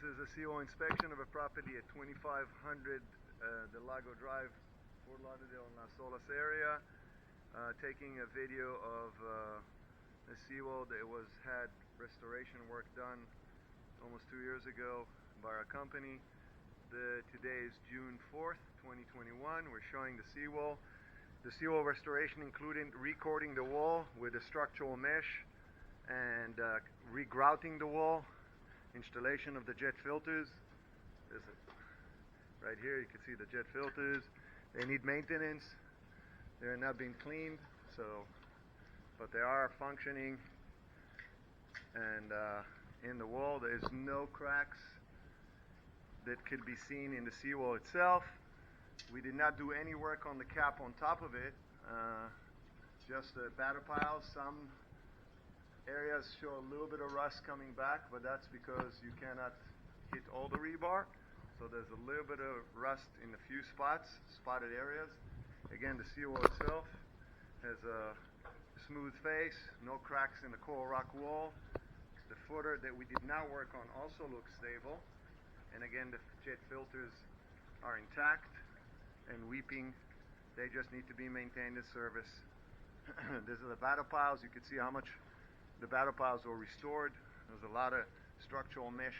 is a Seawall inspection of a property at 2500 Del Lago Drive, Fort Lauderdale in Las Olas area. Taking a video of a Seawall that had restoration work done almost 2 years ago by our company. Today is June 4th, 2021. We're showing the Seawall. The Seawall restoration included recording the wall with a structural mesh and regrouting the wall, installation of the jet filters. There's right here you can see the jet filters. They need maintenance. They're not being cleaned, but they are functioning. And in the wall there's no cracks that could be seen in the Seawall itself. We did not do any work on the cap on top of it, just the batter piles. Some areas show a little bit of rust coming back, but that's because you cannot hit all the rebar. So there's a little bit of rust in a few spotted areas. Again, the Seawall itself has a smooth face, no cracks in the coral rock wall. The footer that we did not work on also looks stable. And again, the jet filters are intact and weeping. They just need to be maintained and serviced. These are the batter piles. You can see how much the batter piles were restored. There's a lot of structural mesh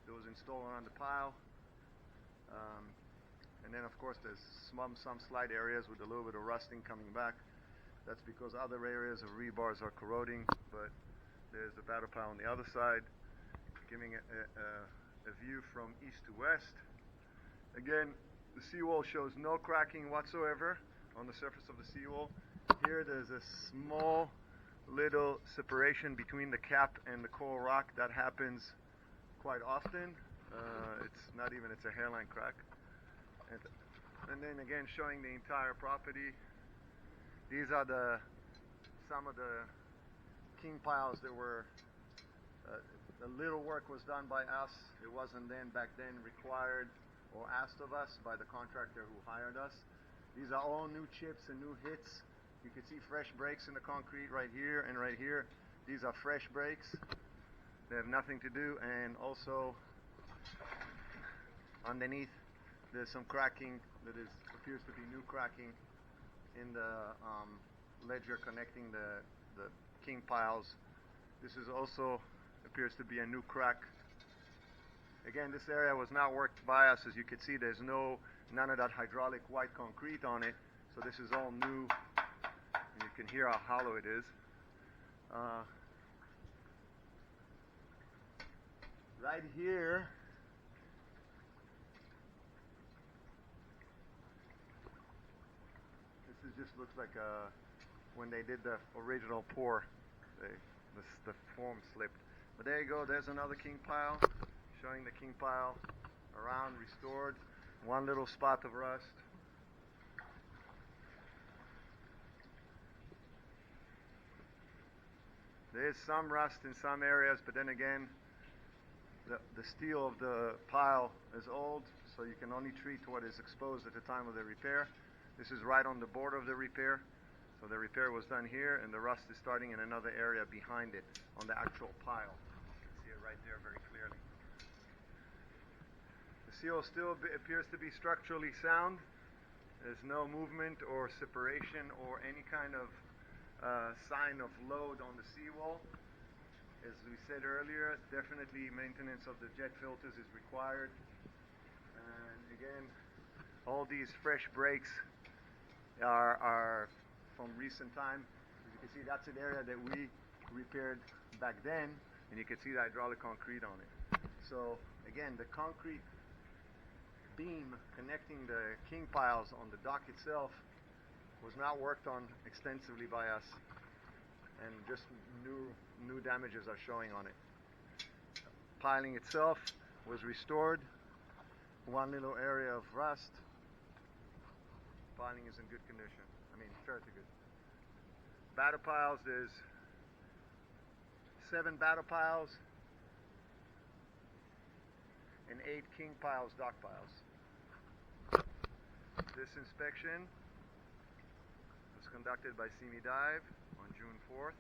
that was installed on the pile. And then of course there's some slight areas with a little bit of rusting coming back. That's because other areas of rebars are corroding, but there's the batter pile on the other side, giving a view from east to west. Again, the Seawall shows no cracking whatsoever on the surface of the Seawall. Here there's a small little separation between the cap and the coral rock. That happens quite often. It's a hairline crack. And then again, showing the entire property. These are some of the king piles that were a little work was done by us. It wasn't back then required or asked of us by the contractor who hired us. These are all new chips and new hits. You can see fresh breaks in the concrete right here and right here. These are fresh breaks. They have nothing to do. And also underneath there's some cracking that appears to be new cracking in the ledger connecting the king piles. This is also appears to be a new crack. Again, this area was not worked by us. As you can see, there's none of that hydraulic white concrete on it. So this is all new, and you can hear how hollow it is. Right here, just looks like when they did the original pour, the form slipped. But there you go, there's another king pile, showing the king pile around, restored. One little spot of rust. There's some rust in some areas, but then again, the steel of the pile is old, so you can only treat what is exposed at the time of the repair. This is right on the border of the repair. So the repair was done here, and the rust is starting in another area behind it, on the actual pile. You can see it right there very clearly. The Seawall still appears to be structurally sound. There's no movement or separation or any kind of sign of load on the Seawall. As we said earlier, definitely maintenance of the jet filters is required. And again, all these fresh breaks are from recent time. As you can see, that's an area that we repaired back then, and you can see the hydraulic concrete on it. So again, the concrete beam connecting the king piles on the dock itself was not worked on extensively by us, and just new damages are showing on it. Piling itself was restored. One little area of rust. Piling is in good condition. Fairly good. Batter piles, there's 7 batter piles and 8 king piles, dock piles. This inspection was conducted by SeaMeDive on June 4th.